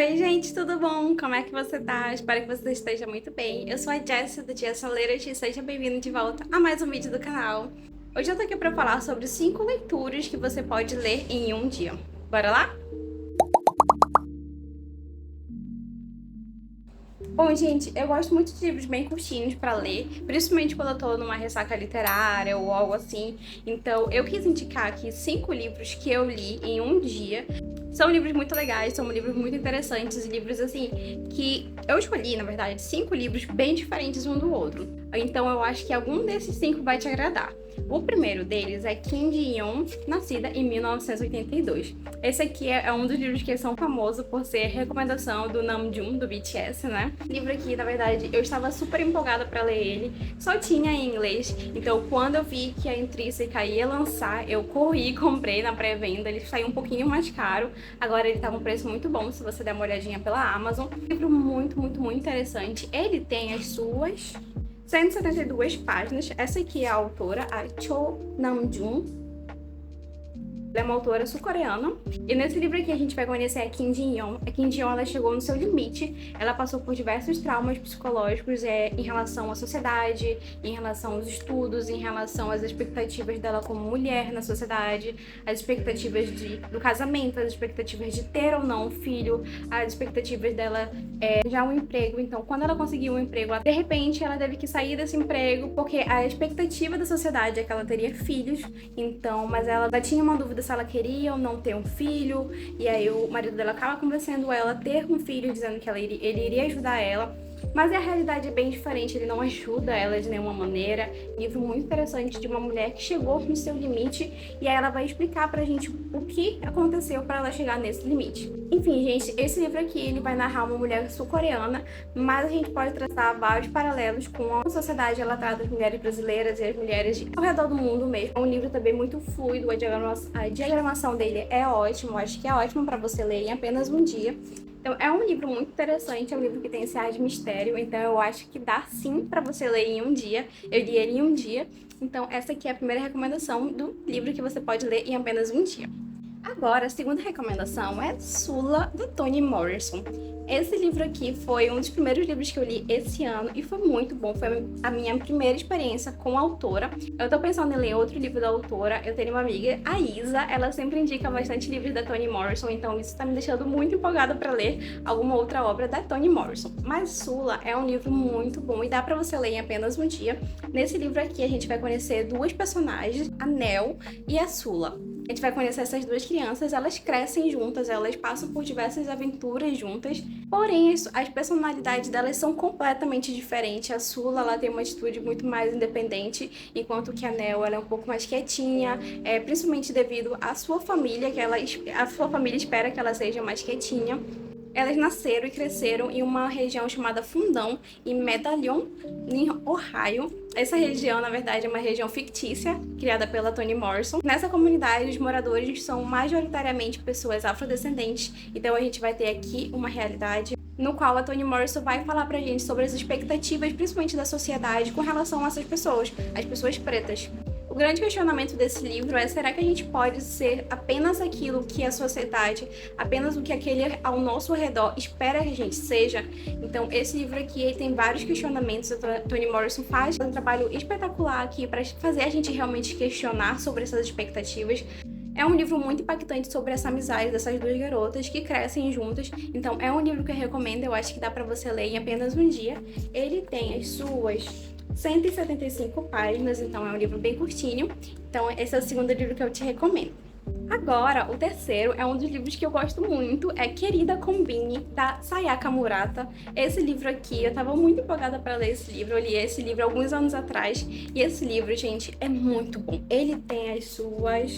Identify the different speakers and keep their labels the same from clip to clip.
Speaker 1: Oi, gente, tudo bom? Como é que você tá? Espero que você esteja muito bem. Eu sou a Jessie do Dia Soleiras e seja bem-vindo de volta a mais um vídeo do canal. Hoje eu tô aqui pra falar sobre 5 leituras que você pode ler em um dia. Bora lá? Bom, gente, eu gosto muito de livros bem curtinhos pra ler, principalmente quando eu tô numa ressaca literária ou algo assim. Então, eu quis indicar aqui 5 livros que eu li em um dia. São livros muito legais, são livros muito interessantes, livros assim que eu escolhi, na verdade, 5 livros bem diferentes um do outro. Então, eu acho que algum desses 5 vai te agradar. O primeiro deles é Kim Ji-yeon, nascida em 1982. Esse aqui é um dos livros que são famosos por ser recomendação do Namjoon, do BTS, né? O livro aqui, na verdade, eu estava super empolgada para ler ele, só tinha em inglês, então quando eu vi que a Intrínseca ia lançar, eu corri e comprei na pré-venda. Ele saiu um pouquinho mais caro, agora ele tá um preço muito bom se você der uma olhadinha pela Amazon. Um livro muito interessante. Ele tem as suas 172 páginas. Essa aqui é a autora, a Cho Namjoon. Ela é uma autora sul-coreana. E nesse livro aqui a gente vai conhecer a Kim Ji-yeon. A Kim Ji-yeon, ela chegou no seu limite. Ela passou por diversos traumas psicológicos em relação à sociedade, em relação aos estudos, em relação às expectativas dela como mulher na sociedade, as expectativas do casamento, as expectativas de ter ou não um filho, as expectativas dela já um emprego. Então, quando ela conseguiu um emprego, de repente ela teve que sair desse emprego porque a expectativa da sociedade é que ela teria filhos. Então, mas ela tinha uma dúvida se ela queria ou não ter um filho, e aí o marido dela acaba convencendo ela a ter um filho, dizendo que ele iria ajudar ela. Mas a realidade é bem diferente, ele não ajuda ela de nenhuma maneira. Livro muito interessante de uma mulher que chegou no seu limite, e aí ela vai explicar pra gente o que aconteceu para ela chegar nesse limite. Enfim, gente, esse livro aqui, ele vai narrar uma mulher sul-coreana, mas a gente pode traçar vários paralelos com a sociedade. Ela trata as mulheres brasileiras e as mulheres ao redor do mundo mesmo. É um livro também muito fluido, a diagramação dele é ótima, eu acho que é ótimo para você ler em apenas um dia. Então, é um livro muito interessante, é um livro que tem esse ar de mistério, então eu acho que dá sim pra você ler em um dia. Eu li ele em um dia, então essa aqui é a primeira recomendação do livro que você pode ler em apenas um dia. Agora, a segunda recomendação é Sula, do Toni Morrison. Esse livro aqui foi um dos primeiros livros que eu li esse ano e foi muito bom. Foi a minha primeira experiência com a autora. Eu tô pensando em ler outro livro da autora. Eu tenho uma amiga, a Isa, ela sempre indica bastante livros da Toni Morrison, então isso tá me deixando muito empolgada para ler alguma outra obra da Toni Morrison. Mas Sula é um livro muito bom e dá para você ler em apenas um dia. Nesse livro aqui a gente vai conhecer duas personagens, a Nell e a Sula. A gente vai conhecer essas duas crianças, elas crescem juntas, elas passam por diversas aventuras juntas, porém as personalidades delas são completamente diferentes. A Sula, ela tem uma atitude muito mais independente, enquanto que a Nell, ela é um pouco mais quietinha, principalmente devido à sua família, a sua família espera que ela seja mais quietinha. Elas nasceram e cresceram em uma região chamada Fundão, em Medallion, em Ohio. Essa região, na verdade, é uma região fictícia, criada pela Toni Morrison. Nessa comunidade, os moradores são majoritariamente pessoas afrodescendentes, então a gente vai ter aqui uma realidade no qual a Toni Morrison vai falar pra gente sobre as expectativas, principalmente da sociedade, com relação a essas pessoas, as pessoas pretas. O grande questionamento desse livro é: será que a gente pode ser apenas aquilo que a sociedade, apenas o que aquele ao nosso redor espera que a gente seja? Então, esse livro aqui tem vários questionamentos. A Toni Morrison faz um trabalho espetacular aqui para fazer a gente realmente questionar sobre essas expectativas. É um livro muito impactante sobre essa amizade dessas duas garotas que crescem juntas. Então, é um livro que eu recomendo, eu acho que dá para você ler em apenas um dia. Ele tem as suas 175 páginas, então é um livro bem curtinho. Então esse é o segundo livro que eu te recomendo. Agora, o terceiro é um dos livros que eu gosto muito, é Querida Combine, da Sayaka Murata. Esse livro aqui, eu tava muito empolgada para ler esse livro, eu li esse livro alguns anos atrás, e esse livro, gente, é muito bom. Ele tem as suas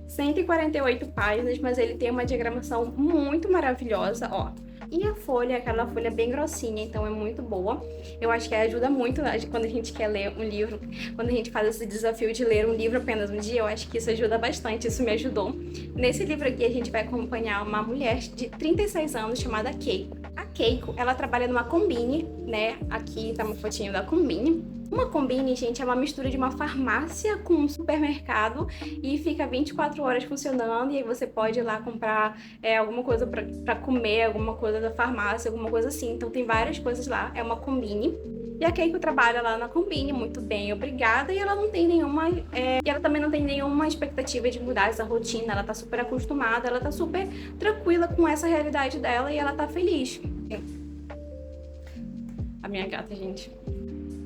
Speaker 1: 148 páginas, mas ele tem uma diagramação muito maravilhosa, ó. E a folha, aquela folha bem grossinha, então é muito boa. Eu acho que ajuda muito quando a gente quer ler um livro, quando a gente faz esse desafio de ler um livro apenas um dia, eu acho que isso ajuda bastante, isso me ajudou. Nesse livro aqui a gente vai acompanhar uma mulher de 36 anos chamada Keiko. A Keiko, ela trabalha numa Combine, né? Aqui tá uma fotinho da Combine. Uma Combini, gente, é uma mistura de uma farmácia com um supermercado e fica 24 horas funcionando, e aí você pode ir lá comprar alguma coisa pra comer, alguma coisa da farmácia, alguma coisa assim. Então tem várias coisas lá, é uma Combini. E a Keiko trabalha lá na Combini, muito bem, obrigada, e ela não tem nenhuma... E ela também não tem nenhuma expectativa de mudar essa rotina, ela tá super acostumada, ela tá super tranquila com essa realidade dela e ela tá feliz. A minha gata, gente.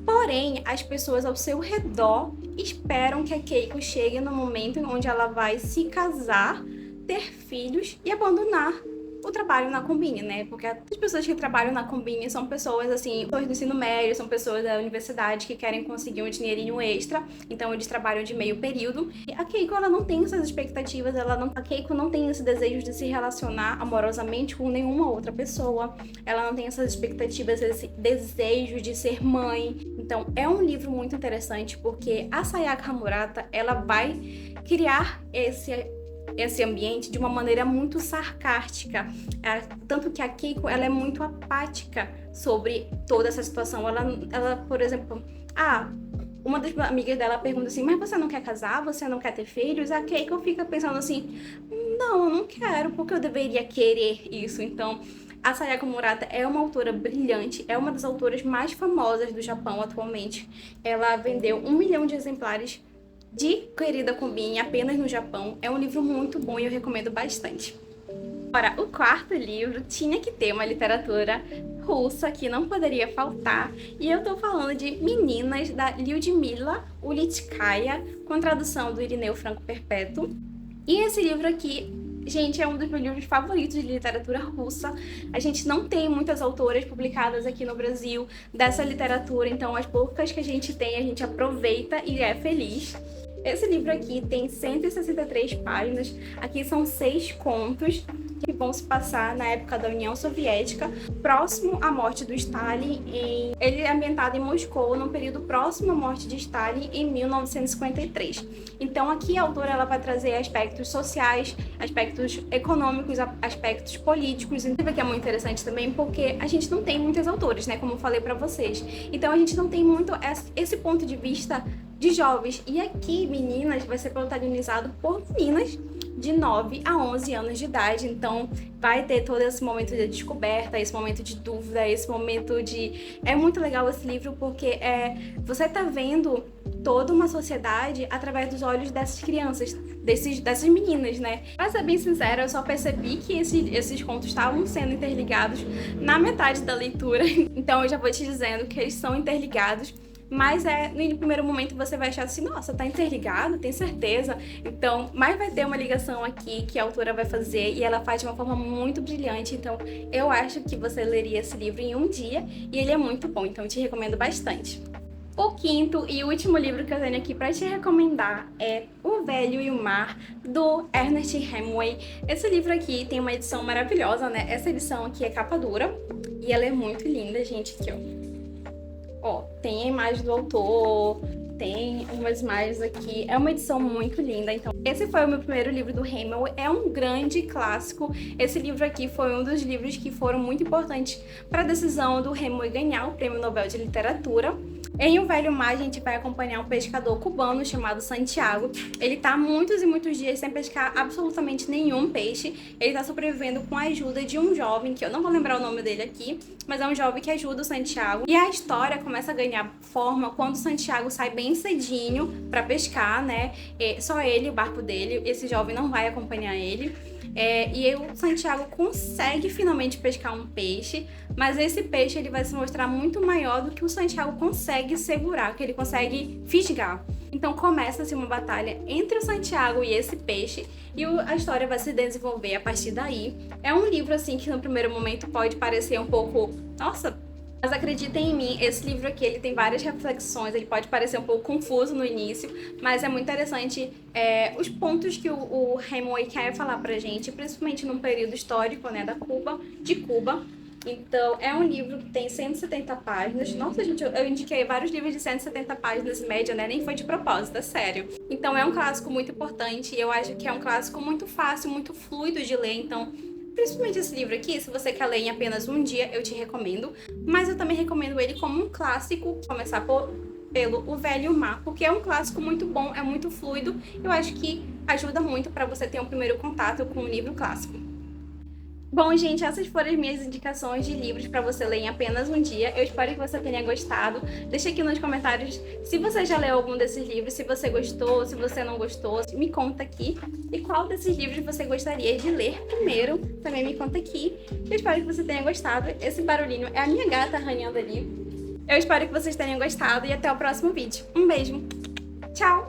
Speaker 1: Porém, as pessoas ao seu redor esperam que a Keiko chegue no momento onde ela vai se casar, ter filhos e abandonar o trabalho na Combini, né? Porque as pessoas que trabalham na Combini são pessoas, assim, pessoas do ensino médio, são pessoas da universidade que querem conseguir um dinheirinho extra, então eles trabalham de meio período. E a Keiko, ela não tem essas expectativas, a Keiko não tem esse desejo de se relacionar amorosamente com nenhuma outra pessoa, ela não tem essas expectativas, esse desejo de ser mãe. Então, é um livro muito interessante porque a Sayaka Hamurata, ela vai criar esse ambiente de uma maneira muito sarcástica, tanto que a Keiko, ela é muito apática sobre toda essa situação. Ela, por exemplo, uma das amigas dela pergunta assim, mas você não quer casar? Você não quer ter filhos? A Keiko fica pensando assim, não, eu não quero, porque eu deveria querer isso. Então, a Sayaka Murata é uma autora brilhante, é uma das autoras mais famosas do Japão atualmente. Ela vendeu 1 milhão de exemplares de Querida Combini apenas no Japão. É um livro muito bom e eu recomendo bastante. Agora, o quarto livro tinha que ter uma literatura russa que não poderia faltar, e eu tô falando de Meninas, da Lyudmila Ulitskaya, com tradução do Irineu Franco Perpétuo. E esse livro aqui, gente, é um dos meus livros favoritos de literatura russa. A gente não tem muitas autoras publicadas aqui no Brasil dessa literatura, então as poucas que a gente tem, a gente aproveita e é feliz. Esse livro aqui tem 163 páginas, aqui são 6 contos que vão se passar na época da União Soviética, próximo à morte do Stalin. Ele é ambientado em Moscou, no período próximo à morte de Stalin, em 1953. Então aqui a autora, ela vai trazer aspectos sociais, aspectos econômicos, aspectos políticos. Esse livro aqui é muito interessante também porque a gente não tem muitas autoras, né, como eu falei pra vocês. Então a gente não tem muito esse ponto de vista de jovens. E aqui, Meninas, vai ser protagonizado por meninas de 9 a 11 anos de idade, então vai ter todo esse momento de descoberta, esse momento de dúvida, esse momento de... É muito legal esse livro porque você tá vendo toda uma sociedade através dos olhos dessas crianças, dessas meninas, né? Pra ser bem sincera, eu só percebi que esses contos estavam sendo interligados na metade da leitura, então eu já vou te dizendo que eles são interligados. Mas no primeiro momento você vai achar assim, nossa, tá interligado, tem certeza? Então, mas vai ter uma ligação aqui que a autora vai fazer e ela faz de uma forma muito brilhante. Então, eu acho que você leria esse livro em um dia e ele é muito bom, então eu te recomendo bastante. O quinto e último livro que eu tenho aqui para te recomendar é O Velho e o Mar, do Ernest Hemingway. Esse livro aqui tem uma edição maravilhosa, né? Essa edição aqui é capa dura e ela é muito linda, gente, aqui, ó. Ó, tem a imagem do autor, tem umas imagens aqui, é uma edição muito linda. Então, esse foi o meu primeiro livro do Hemingway, é um grande clássico. Esse livro aqui foi um dos livros que foram muito importantes para a decisão do Hemingway ganhar o Prêmio Nobel de Literatura. Em O Velho Mar, a gente vai acompanhar um pescador cubano chamado Santiago. Ele tá muitos e muitos dias sem pescar absolutamente nenhum peixe. Ele tá sobrevivendo com a ajuda de um jovem, que eu não vou lembrar o nome dele aqui, mas é um jovem que ajuda o Santiago. E a história começa a ganhar forma quando o Santiago sai bem cedinho pra pescar, né? Só ele, o barco dele, esse jovem não vai acompanhar ele. E o Santiago consegue finalmente pescar um peixe, mas esse peixe ele vai se mostrar muito maior do que o Santiago consegue segurar, que ele consegue fisgar. Então começa-se uma batalha entre o Santiago e esse peixe, e a história vai se desenvolver a partir daí. É um livro assim que no primeiro momento pode parecer um pouco, nossa, mas acreditem em mim, esse livro aqui ele tem várias reflexões, ele pode parecer um pouco confuso no início, mas é muito interessante os pontos que o Hemingway quer falar pra gente, principalmente num período histórico, né, de Cuba. Então, é um livro que tem 170 páginas. Nossa, gente, eu indiquei vários livros de 170 páginas em média, né? Nem foi de propósito, é sério. Então, é um clássico muito importante e eu acho que é um clássico muito fácil, muito fluido de ler. Então, principalmente esse livro aqui, se você quer ler em apenas um dia, eu te recomendo. Mas eu também recomendo ele como um clássico. Começar por pelo O Velho Mar, porque é um clássico muito bom, é muito fluido, eu acho que ajuda muito para você ter um primeiro contato com um livro clássico. Bom, gente, essas foram as minhas indicações de livros para você ler em apenas um dia. Eu espero que você tenha gostado. Deixa aqui nos comentários se você já leu algum desses livros, se você gostou, se você não gostou. Me conta aqui. E qual desses livros você gostaria de ler primeiro, também me conta aqui. Eu espero que você tenha gostado. Esse barulhinho é a minha gata arranhando ali. Eu espero que vocês tenham gostado e até o próximo vídeo. Um beijo. Tchau!